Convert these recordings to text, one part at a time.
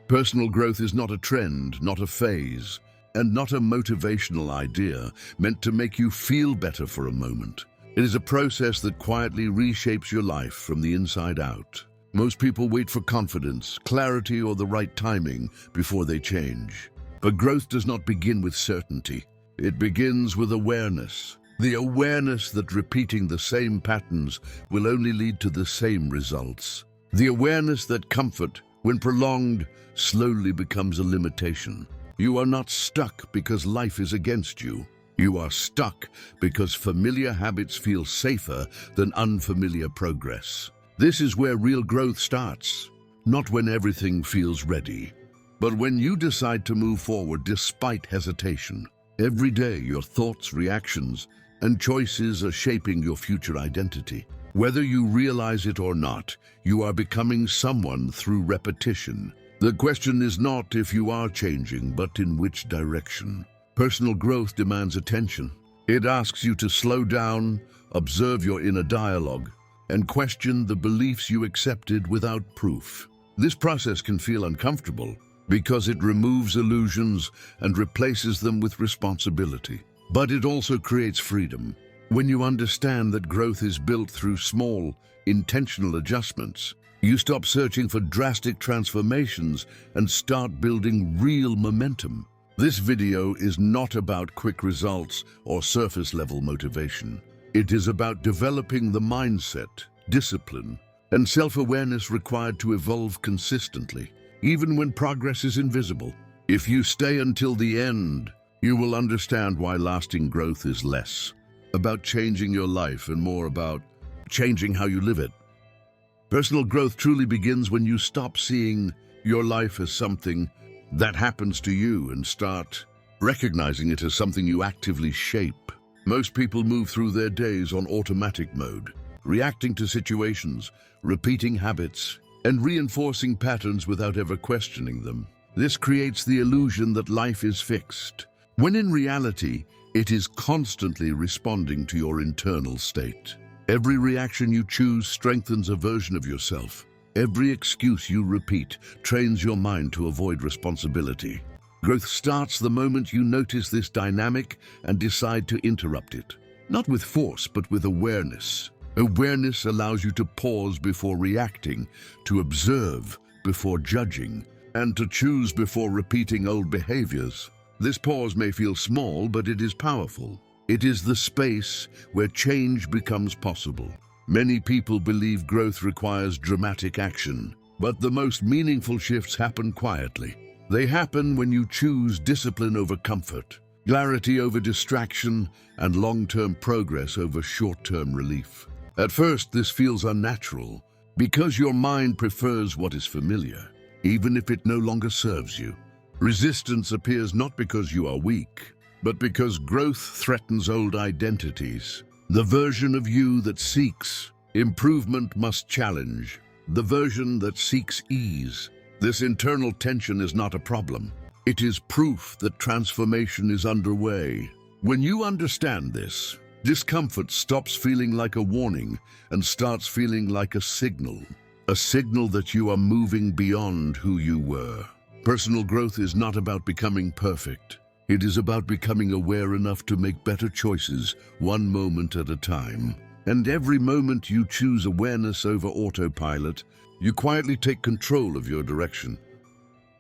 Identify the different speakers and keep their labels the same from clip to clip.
Speaker 1: Personal growth is not a trend, not a phase, and not a motivational idea meant to make you feel better for a moment. It is a process that quietly reshapes your life from the inside out. Most people wait for confidence, clarity, or the right timing before they change. But growth does not begin with certainty. It begins with awareness. The awareness that repeating the same patterns will only lead to the same results. The awareness that comfort, when prolonged, slowly becomes a limitation. You are not stuck because life is against you. You are stuck because familiar habits feel safer than unfamiliar progress. This is where real growth starts, not when everything feels ready, but when you decide to move forward despite hesitation. Every day, your thoughts, reactions, and choices are shaping your future identity. Whether you realize it or not, you are becoming someone through repetition. The question is not if you are changing, but in which direction. Personal growth demands attention. It asks you to slow down, observe your inner dialogue, and question the beliefs you accepted without proof. This process can feel uncomfortable because it removes illusions and replaces them with responsibility. But it also creates freedom. When you understand that growth is built through small, intentional adjustments, you stop searching for drastic transformations and start building real momentum. This video is not about quick results or surface-level motivation. It is about developing the mindset, discipline, and self-awareness required to evolve consistently, even when progress is invisible. If you stay until the end, you will understand why lasting growth is less about changing your life and more about changing how you live it. Personal growth truly begins when you stop seeing your life as something that happens to you and start recognizing it as something you actively shape. Most people move through their days on automatic mode, reacting to situations, repeating habits, and reinforcing patterns without ever questioning them. This creates the illusion that life is fixed, when in reality, it is constantly responding to your internal state. Every reaction you choose strengthens a version of yourself. Every excuse you repeat trains your mind to avoid responsibility. Growth starts the moment you notice this dynamic and decide to interrupt it. Not with force, but with awareness. Awareness allows you to pause before reacting, to observe before judging, and to choose before repeating old behaviors. This pause may feel small, but it is powerful. It is the space where change becomes possible. Many people believe growth requires dramatic action, but the most meaningful shifts happen quietly. They happen when you choose discipline over comfort, clarity over distraction, and long-term progress over short-term relief. At first, this feels unnatural because your mind prefers what is familiar, even if it no longer serves you. Resistance appears not because you are weak, but because growth threatens old identities. The version of you that seeks improvement must challenge the version that seeks ease. This internal tension is not a problem. It is proof that transformation is underway. When you understand this, discomfort stops feeling like a warning and starts feeling like a signal that you are moving beyond who you were. Personal growth is not about becoming perfect. It is about becoming aware enough to make better choices, one moment at a time. And every moment you choose awareness over autopilot, you quietly take control of your direction.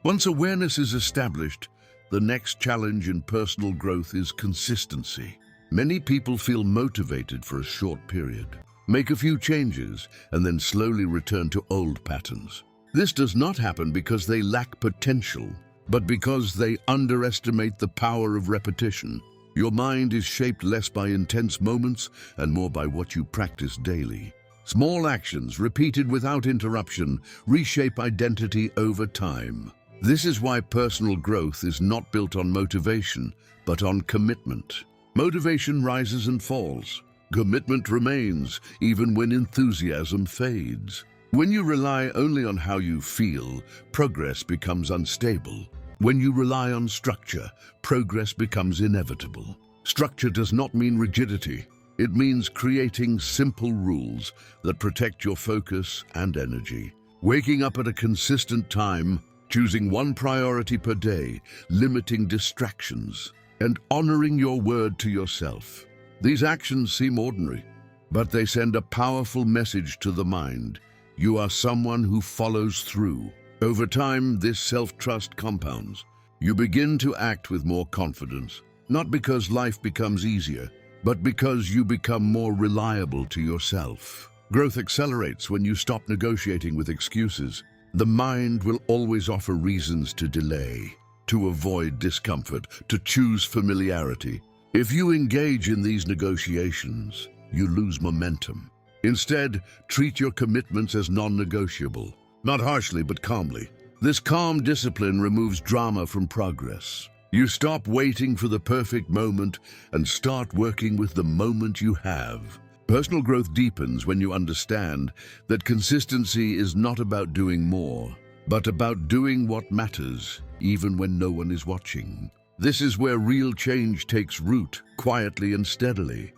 Speaker 1: Once awareness is established, the next challenge in personal growth is consistency. Many people feel motivated for a short period, make a few changes, and then slowly return to old patterns. This does not happen because they lack potential, but because they underestimate the power of repetition. Your mind is shaped less by intense moments and more by what you practice daily. Small actions, repeated without interruption, reshape identity over time. This is why personal growth is not built on motivation, but on commitment. Motivation rises and falls. Commitment remains, even when enthusiasm fades. When you rely only on how you feel, progress becomes unstable. When you rely on structure, progress becomes inevitable. Structure does not mean rigidity. It means creating simple rules that protect your focus and energy. Waking up at a consistent time, choosing one priority per day, limiting distractions, and honoring your word to yourself. These actions seem ordinary, but they send a powerful message to the mind. You are someone who follows through. Over time, this self-trust compounds. You begin to act with more confidence, not because life becomes easier, but because you become more reliable to yourself. Growth accelerates when you stop negotiating with excuses. The mind will always offer reasons to delay, to avoid discomfort, to choose familiarity. If you engage in these negotiations, you lose momentum. Instead, treat your commitments as non-negotiable, not harshly but calmly. This calm discipline removes drama from progress. You stop waiting for the perfect moment and start working with the moment you have. Personal growth deepens when you understand that consistency is not about doing more, but about doing what matters, even when no one is watching. This is where real change takes root, quietly and steadily.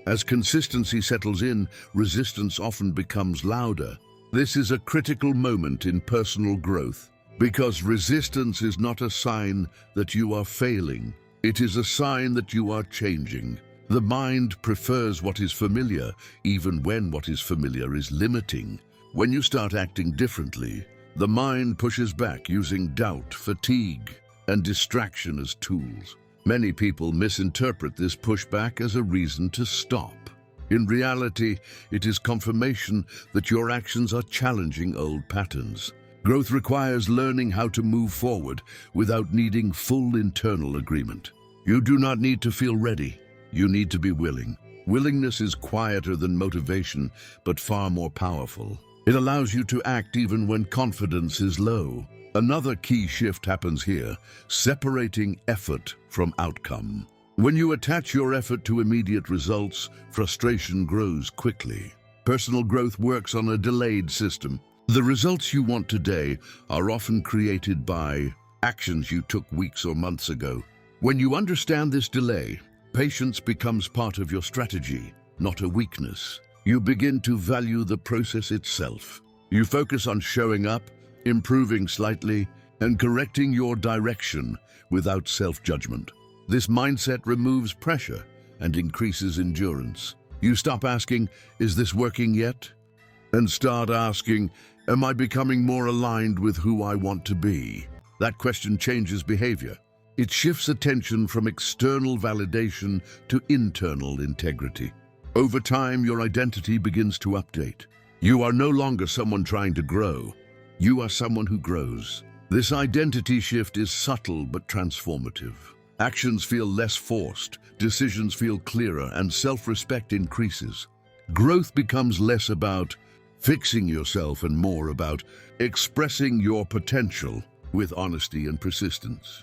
Speaker 1: As consistency settles in, resistance often becomes louder. This is a critical moment in personal growth, because resistance is not a sign that you are failing. It is a sign that you are changing. The mind prefers what is familiar, even when what is familiar is limiting. When you start acting differently, the mind pushes back using doubt, fatigue, and distraction as tools. Many people misinterpret this pushback as a reason to stop. In reality, it is confirmation that your actions are challenging old patterns. Growth requires learning how to move forward without needing full internal agreement. You do not need to feel ready. You need to be willing. Willingness is quieter than motivation, but far more powerful. It allows you to act even when confidence is low. Another key shift happens here, separating effort from outcome. When you attach your effort to immediate results, frustration grows quickly. Personal growth works on a delayed system. The results you want today are often created by actions you took weeks or months ago. When you understand this delay, patience becomes part of your strategy, not a weakness. You begin to value the process itself. You focus on showing up, improving slightly, and correcting your direction without self-judgment. This mindset removes pressure and increases endurance. You stop asking, "Is this working yet?" and start asking, "Am I becoming more aligned with who I want to be?" That question changes behavior. It shifts attention from external validation to internal integrity. Over time, your identity begins to update. You are no longer someone trying to grow. You are someone who grows. This identity shift is subtle but transformative. Actions feel less forced, decisions feel clearer, and self-respect increases. Growth becomes less about fixing yourself and more about expressing your potential with honesty and persistence.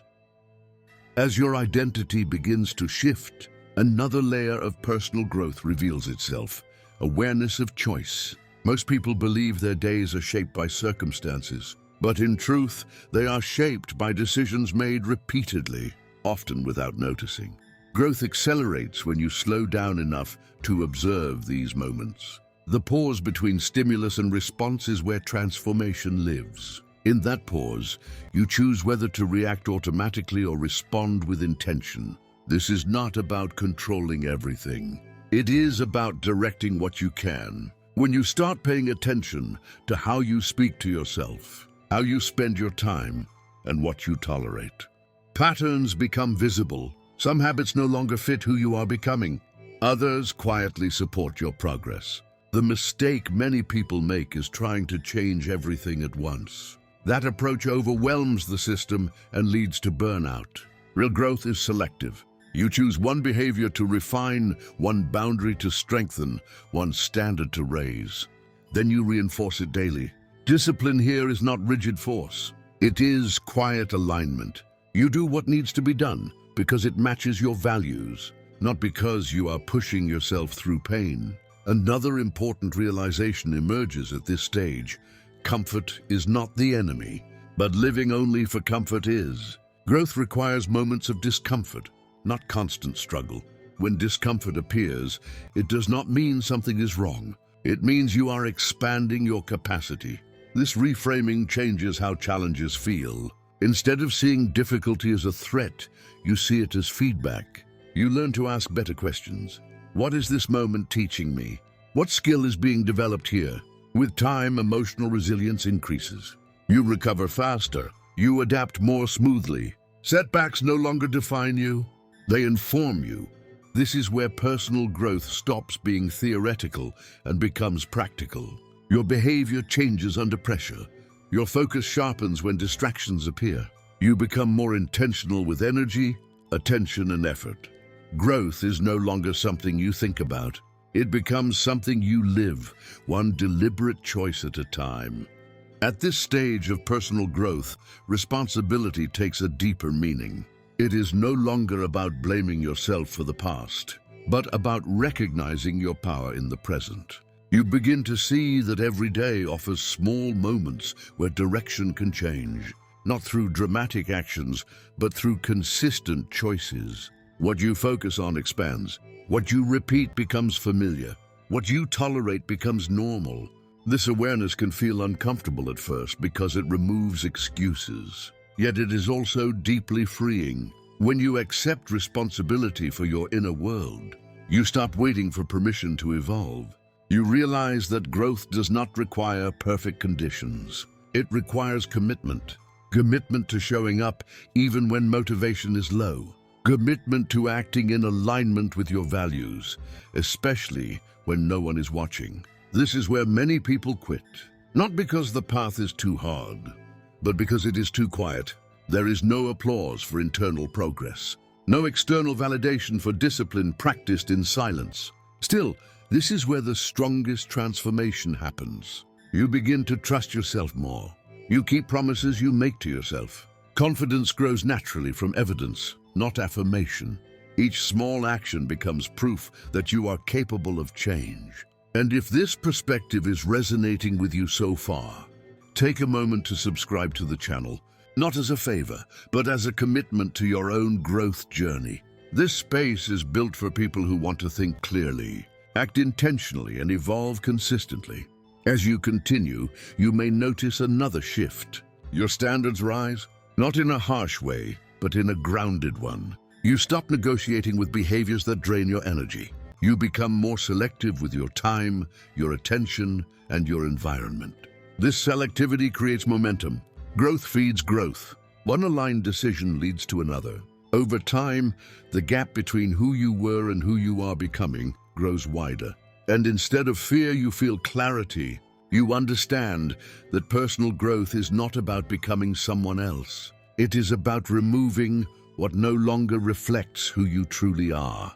Speaker 1: As your identity begins to shift, another layer of personal growth reveals itself: awareness of choice. Most people believe their days are shaped by circumstances, but in truth, they are shaped by decisions made repeatedly, often without noticing. Growth accelerates when you slow down enough to observe these moments. The pause between stimulus and response is where transformation lives. In that pause, you choose whether to react automatically or respond with intention. This is not about controlling everything. It is about directing what you can. When you start paying attention to how you speak to yourself, how you spend your time, and what you tolerate, patterns become visible. Some habits no longer fit who you are becoming. Others quietly support your progress. The mistake many people make is trying to change everything at once. That approach overwhelms the system and leads to burnout. Real growth is selective. You choose one behavior to refine, one boundary to strengthen, one standard to raise. Then you reinforce it daily. Discipline here is not rigid force. It is quiet alignment. You do what needs to be done because it matches your values, not because you are pushing yourself through pain. Another important realization emerges at this stage. Comfort is not the enemy, but living only for comfort is. Growth requires moments of discomfort, not constant struggle. When discomfort appears, it does not mean something is wrong. It means you are expanding your capacity. This reframing changes how challenges feel. Instead of seeing difficulty as a threat, you see it as feedback. You learn to ask better questions. What is this moment teaching me? What skill is being developed here? With time, emotional resilience increases. You recover faster. You adapt more smoothly. Setbacks no longer define you. They inform you. This is where personal growth stops being theoretical and becomes practical. Your behavior changes under pressure. Your focus sharpens when distractions appear. You become more intentional with energy, attention, and effort. Growth is no longer something you think about. It becomes something you live, one deliberate choice at a time. At this stage of personal growth, responsibility takes a deeper meaning. It is no longer about blaming yourself for the past, but about recognizing your power in the present. You begin to see that every day offers small moments where direction can change, not through dramatic actions, but through consistent choices. What you focus on expands. What you repeat becomes familiar. What you tolerate becomes normal. This awareness can feel uncomfortable at first because it removes excuses. Yet it is also deeply freeing. When you accept responsibility for your inner world, you stop waiting for permission to evolve. You realize that growth does not require perfect conditions. It requires commitment. Commitment to showing up even when motivation is low. Commitment to acting in alignment with your values, especially when no one is watching. This is where many people quit. Not because the path is too hard, but because it is too quiet. There is no applause for internal progress. No external validation for discipline practiced in silence. Still, this is where the strongest transformation happens. You begin to trust yourself more. You keep promises you make to yourself. Confidence grows naturally from evidence, not affirmation. Each small action becomes proof that you are capable of change. And if this perspective is resonating with you so far, take a moment to subscribe to the channel, not as a favor, but as a commitment to your own growth journey. This space is built for people who want to think clearly, act intentionally, and evolve consistently. As you continue, you may notice another shift. Your standards rise, not in a harsh way, but in a grounded one. You stop negotiating with behaviors that drain your energy. You become more selective with your time, your attention, and your environment. This selectivity creates momentum. Growth feeds growth. One aligned decision leads to another. Over time, the gap between who you were and who you are becoming grows wider. And instead of fear, you feel clarity. You understand that personal growth is not about becoming someone else. It is about removing what no longer reflects who you truly are.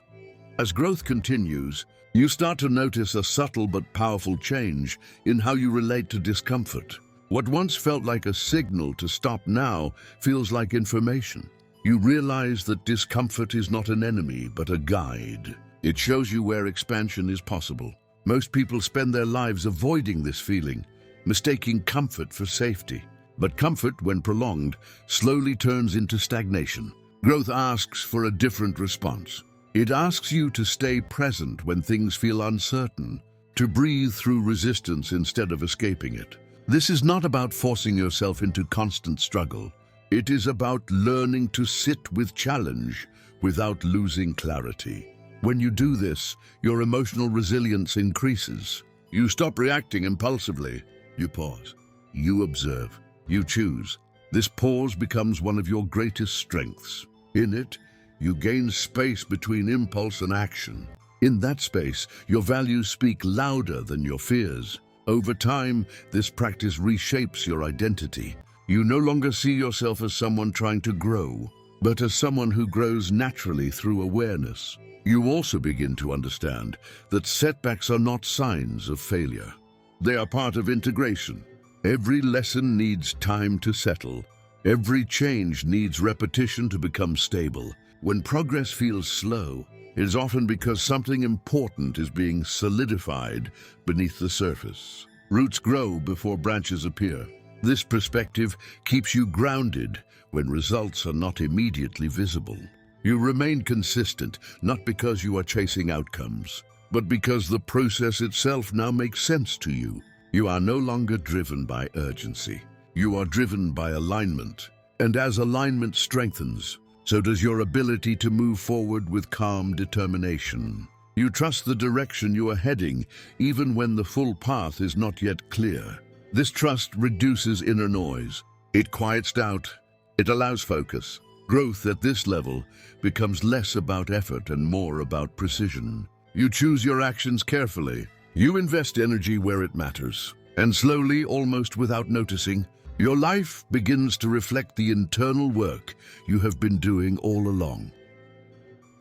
Speaker 1: As growth continues, you start to notice a subtle but powerful change in how you relate to discomfort. What once felt like a signal to stop now feels like information. You realize that discomfort is not an enemy, but a guide. It shows you where expansion is possible. Most people spend their lives avoiding this feeling, mistaking comfort for safety. But comfort, when prolonged, slowly turns into stagnation. Growth asks for a different response. It asks you to stay present when things feel uncertain, to breathe through resistance instead of escaping it. This is not about forcing yourself into constant struggle. It is about learning to sit with challenge without losing clarity. When you do this, your emotional resilience increases. You stop reacting impulsively. You pause. You observe. You choose. This pause becomes one of your greatest strengths. In it, you gain space between impulse and action. In that space, your values speak louder than your fears. Over time, this practice reshapes your identity. You no longer see yourself as someone trying to grow, but as someone who grows naturally through awareness. You also begin to understand that setbacks are not signs of failure. They are part of integration. Every lesson needs time to settle. Every change needs repetition to become stable. When progress feels slow, it is often because something important is being solidified beneath the surface. Roots grow before branches appear. This perspective keeps you grounded when results are not immediately visible. You remain consistent, not because you are chasing outcomes, but because the process itself now makes sense to you. You are no longer driven by urgency. You are driven by alignment. And as alignment strengthens, so does your ability to move forward with calm determination. You trust the direction you are heading, even when the full path is not yet clear. This trust reduces inner noise. It quiets doubt. It allows focus. Growth at this level becomes less about effort and more about precision. You choose your actions carefully. You invest energy where it matters. And slowly, almost without noticing, your life begins to reflect the internal work you have been doing all along.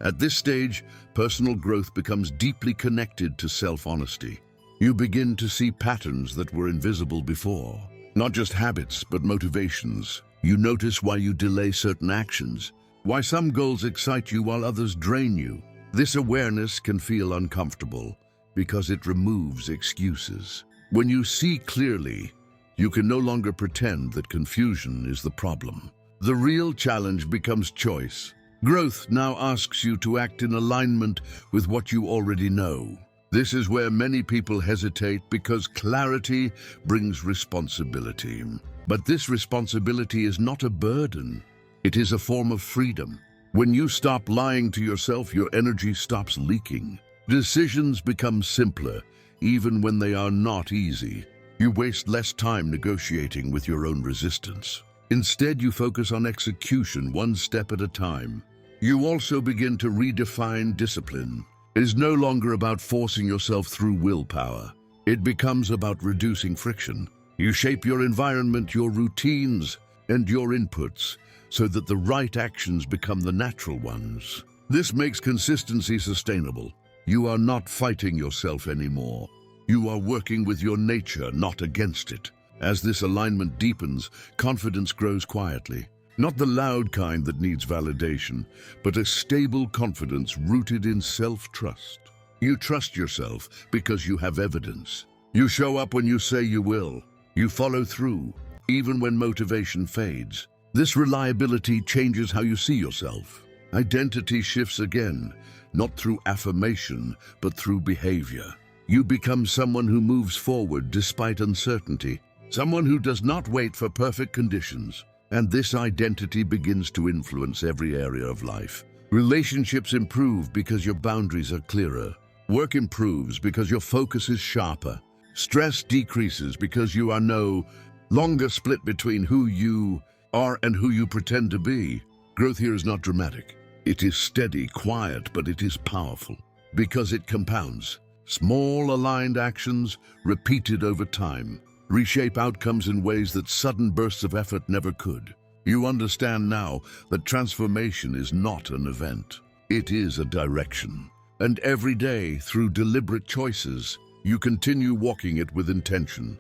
Speaker 1: At this stage, personal growth becomes deeply connected to self-honesty. You begin to see patterns that were invisible before. Not just habits, but motivations. You notice why you delay certain actions, why some goals excite you while others drain you. This awareness can feel uncomfortable because it removes excuses. When you see clearly, you can no longer pretend that confusion is the problem. The real challenge becomes choice. Growth now asks you to act in alignment with what you already know. This is where many people hesitate because clarity brings responsibility. But this responsibility is not a burden. It is a form of freedom. When you stop lying to yourself, your energy stops leaking. Decisions become simpler, even when they are not easy. You waste less time negotiating with your own resistance. Instead, you focus on execution one step at a time. You also begin to redefine discipline. It is no longer about forcing yourself through willpower. It becomes about reducing friction. You shape your environment, your routines, and your inputs so that the right actions become the natural ones. This makes consistency sustainable. You are not fighting yourself anymore. You are working with your nature, not against it. As this alignment deepens, confidence grows quietly. Not the loud kind that needs validation, but a stable confidence rooted in self-trust. You trust yourself because you have evidence. You show up when you say you will. You follow through, even when motivation fades. This reliability changes how you see yourself. Identity shifts again, not through affirmation, but through behavior. You become someone who moves forward despite uncertainty, someone who does not wait for perfect conditions. And this identity begins to influence every area of life. Relationships improve because your boundaries are clearer. Work improves because your focus is sharper. Stress decreases because you are no longer split between who you are and who you pretend to be. Growth here is not dramatic. It is steady, quiet, but it is powerful because it compounds. Small aligned actions repeated over time reshape outcomes in ways that sudden bursts of effort never could. You understand now that transformation is not an event. It is a direction. And every day, through deliberate choices, you continue walking it with intention.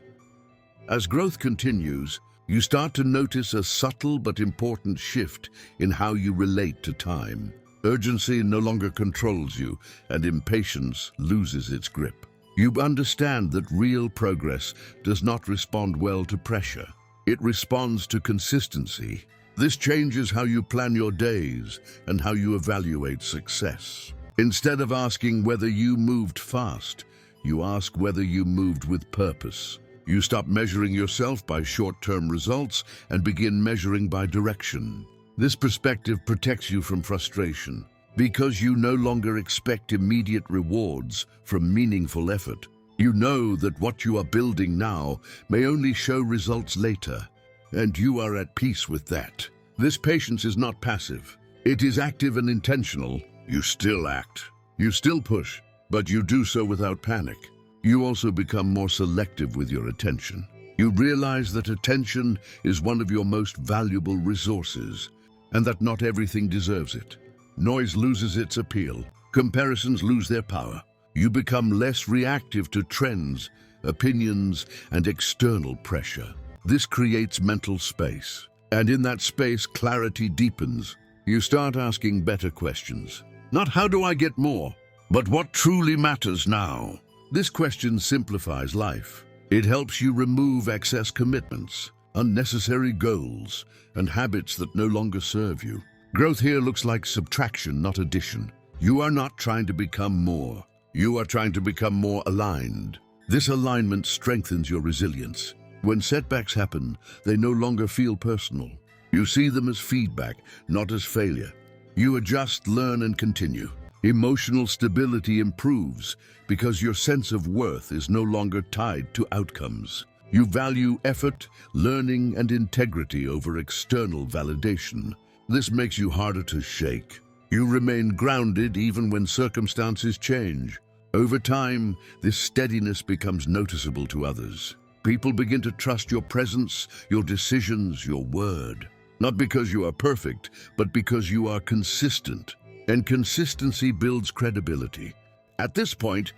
Speaker 1: As growth continues, you start to notice a subtle but important shift in how you relate to time. Urgency no longer controls you, and impatience loses its grip. You understand that real progress does not respond well to pressure. It responds to consistency. This changes how you plan your days and how you evaluate success. Instead of asking whether you moved fast, you ask whether you moved with purpose. You stop measuring yourself by short-term results and begin measuring by direction. This perspective protects you from frustration, because you no longer expect immediate rewards from meaningful effort. You know that what you are building now may only show results later, and you are at peace with that. This patience is not passive. It is active and intentional. You still act. You still push, but you do so without panic. You also become more selective with your attention. You realize that attention is one of your most valuable resources, and that not everything deserves it. Noise loses its appeal. Comparisons lose their power. You become less reactive to trends, opinions, and external pressure. This creates mental space. And in that space, clarity deepens. You start asking better questions. Not how do I get more, but what truly matters now? This question simplifies life. It helps you remove excess commitments, unnecessary goals, and habits that no longer serve you. Growth here looks like subtraction, not addition. You are not trying to become more. You are trying to become more aligned. This alignment strengthens your resilience. When setbacks happen, they no longer feel personal. You see them as feedback, not as failure. You adjust, learn, and continue. Emotional stability improves because your sense of worth is no longer tied to outcomes. You value effort, learning, and integrity over external validation. This makes you harder to shake. You remain grounded even when circumstances change. Over time, this steadiness becomes noticeable to others. People begin to trust your presence, your decisions, your word. Not because you are perfect, but because you are consistent. And consistency builds credibility. At this point,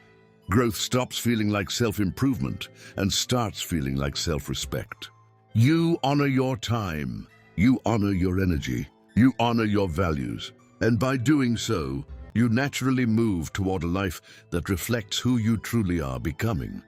Speaker 1: growth stops feeling like self-improvement and starts feeling like self-respect. You honor your time. You honor your energy. You honor your values. And by doing so, you naturally move toward a life that reflects who you truly are becoming.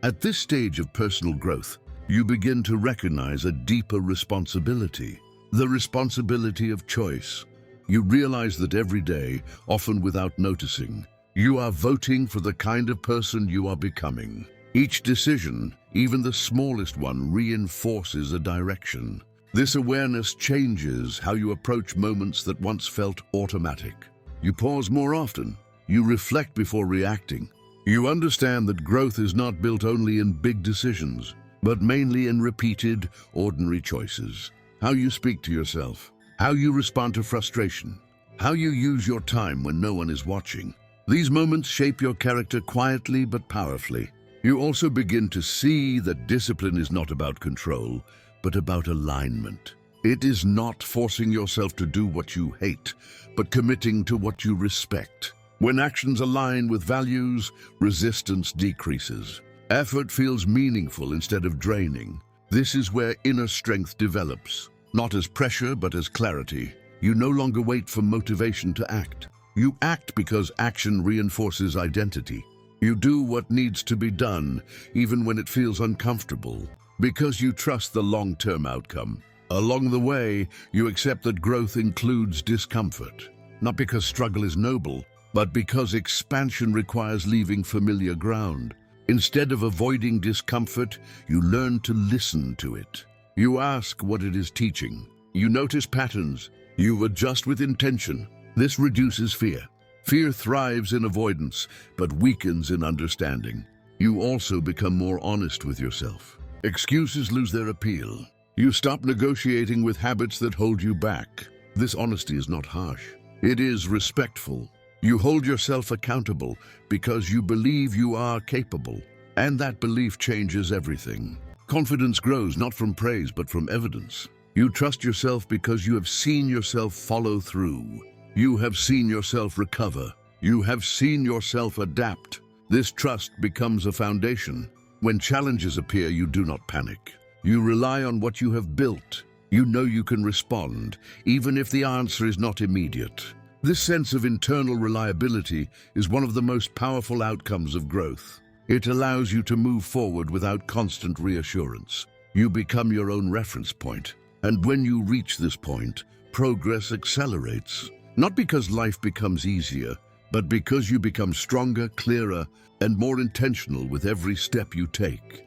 Speaker 1: At this stage of personal growth, you begin to recognize a deeper responsibility, the responsibility of choice. You realize that every day, often without noticing, you are voting for the kind of person you are becoming. Each decision, even the smallest one, reinforces a direction. This awareness changes how you approach moments that once felt automatic. You pause more often. You reflect before reacting. You understand that growth is not built only in big decisions, but mainly in repeated, ordinary choices. How you speak to yourself, how you respond to frustration, how you use your time when no one is watching. These moments shape your character quietly but powerfully. You also begin to see that discipline is not about control, but about alignment. It is not forcing yourself to do what you hate, but committing to what you respect. When actions align with values, resistance decreases. Effort feels meaningful instead of draining. This is where inner strength develops, not as pressure but as clarity. You no longer wait for motivation to act. You act because action reinforces identity. You do what needs to be done, even when it feels uncomfortable, because you trust the long-term outcome. Along the way, you accept that growth includes discomfort, not because struggle is noble, but because expansion requires leaving familiar ground. Instead of avoiding discomfort, you learn to listen to it. You ask what it is teaching. You notice patterns. You adjust with intention. This reduces fear. Fear thrives in avoidance, but weakens in understanding. You also become more honest with yourself. Excuses lose their appeal. You stop negotiating with habits that hold you back. This honesty is not harsh. It is respectful. You hold yourself accountable because you believe you are capable, and that belief changes everything. Confidence grows not from praise but from evidence. You trust yourself because you have seen yourself follow through. You have seen yourself recover. You have seen yourself adapt. This trust becomes a foundation. When challenges appear, you do not panic. You rely on what you have built. You know you can respond, even if the answer is not immediate. This sense of internal reliability is one of the most powerful outcomes of growth. It allows you to move forward without constant reassurance. You become your own reference point, and when you reach this point, progress accelerates. Not because life becomes easier, but because you become stronger, clearer, and more intentional with every step you take.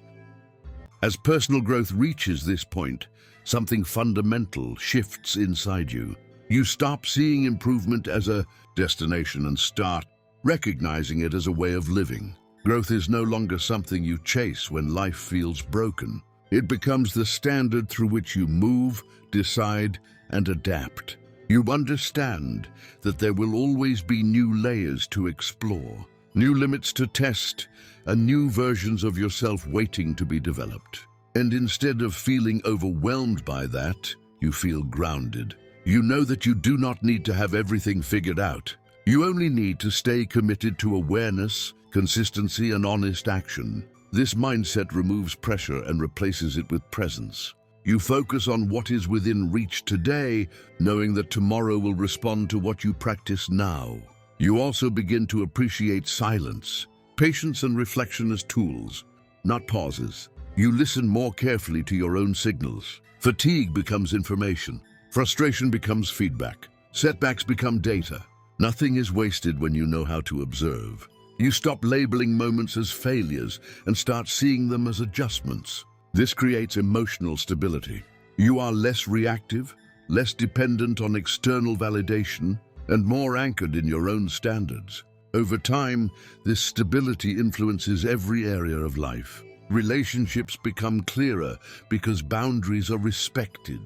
Speaker 1: As personal growth reaches this point, something fundamental shifts inside you. You stop seeing improvement as a destination and start recognizing it as a way of living. Growth is no longer something you chase when life feels broken. It becomes the standard through which you move, decide, and adapt. You understand that there will always be new layers to explore, new limits to test, and new versions of yourself waiting to be developed. And instead of feeling overwhelmed by that, you feel grounded. You know that you do not need to have everything figured out. You only need to stay committed to awareness, consistency, and honest action. This mindset removes pressure and replaces it with presence. You focus on what is within reach today, knowing that tomorrow will respond to what you practice now. You also begin to appreciate silence, patience, and reflection as tools, not pauses. You listen more carefully to your own signals. Fatigue becomes information. Frustration becomes feedback. Setbacks become data. Nothing is wasted when you know how to observe. You stop labeling moments as failures and start seeing them as adjustments. This creates emotional stability. You are less reactive, less dependent on external validation, and more anchored in your own standards. Over time, this stability influences every area of life. Relationships become clearer because boundaries are respected.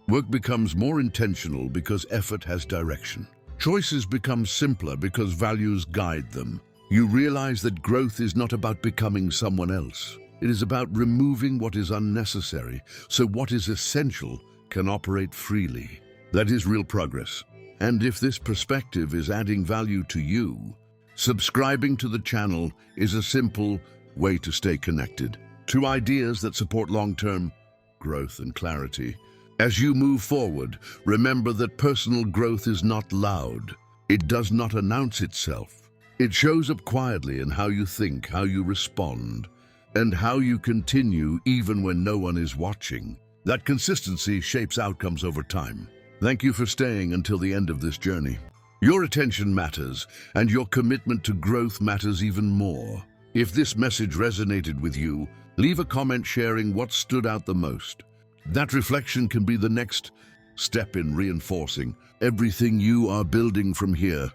Speaker 1: Work becomes more intentional because effort has direction. Choices become simpler because values guide them. You realize that growth is not about becoming someone else. It is about removing what is unnecessary so what is essential can operate freely. That is real progress. And if this perspective is adding value to you, subscribing to the channel is a simple way to stay connected to ideas that support long-term growth and clarity. As you move forward, remember that personal growth is not loud. It does not announce itself. It shows up quietly in how you think, how you respond, and how you continue even when no one is watching. That consistency shapes outcomes over time. Thank you for staying until the end of this journey. Your attention matters, and your commitment to growth matters even more. If this message resonated with you, leave a comment sharing what stood out the most. That reflection can be the next step in reinforcing everything you are building from here.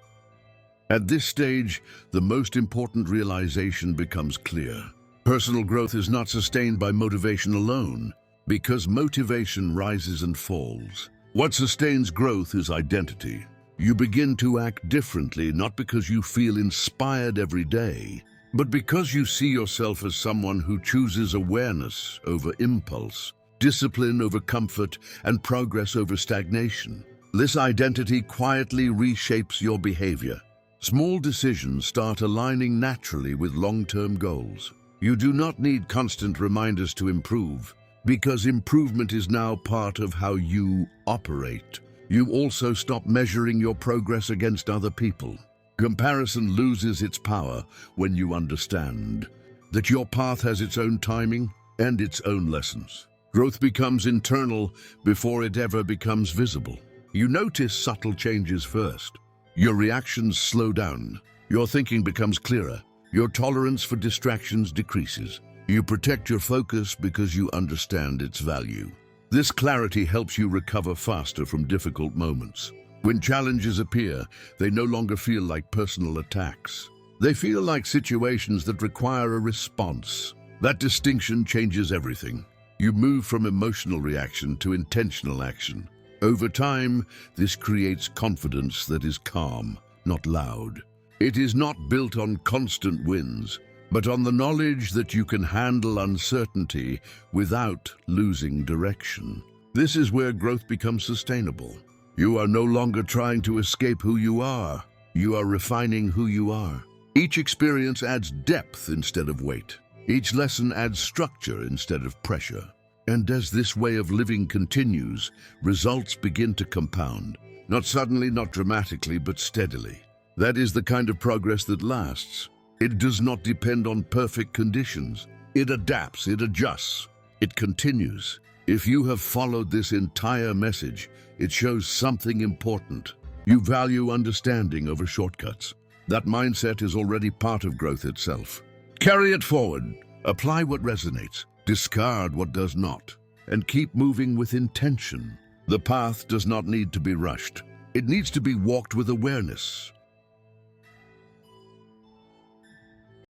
Speaker 1: At this stage, the most important realization becomes clear. Personal growth is not sustained by motivation alone, because motivation rises and falls. What sustains growth is identity. You begin to act differently not because you feel inspired every day, but because you see yourself as someone who chooses awareness over impulse, discipline over comfort, and progress over stagnation. This identity quietly reshapes your behavior. Small decisions start aligning naturally with long-term goals. You do not need constant reminders to improve, because improvement is now part of how you operate. You also stop measuring your progress against other people. Comparison loses its power when you understand that your path has its own timing and its own lessons. Growth becomes internal before it ever becomes visible. You notice subtle changes first. Your reactions slow down. Your thinking becomes clearer. Your tolerance for distractions decreases. You protect your focus because you understand its value. This clarity helps you recover faster from difficult moments. When challenges appear, they no longer feel like personal attacks. They feel like situations that require a response. That distinction changes everything. You move from emotional reaction to intentional action. Over time, this creates confidence that is calm, not loud. It is not built on constant wins, but on the knowledge that you can handle uncertainty without losing direction. This is where growth becomes sustainable. You are no longer trying to escape who you are. You are refining who you are. Each experience adds depth instead of weight. Each lesson adds structure instead of pressure. And as this way of living continues, results begin to compound. Not suddenly, not dramatically, but steadily. That is the kind of progress that lasts. It does not depend on perfect conditions. It adapts, it adjusts, it continues. If you have followed this entire message, it shows something important. You value understanding over shortcuts. That mindset is already part of growth itself. Carry it forward. Apply what resonates. Discard what does not, and keep moving with intention. The path does not need to be rushed. It needs to be walked with awareness.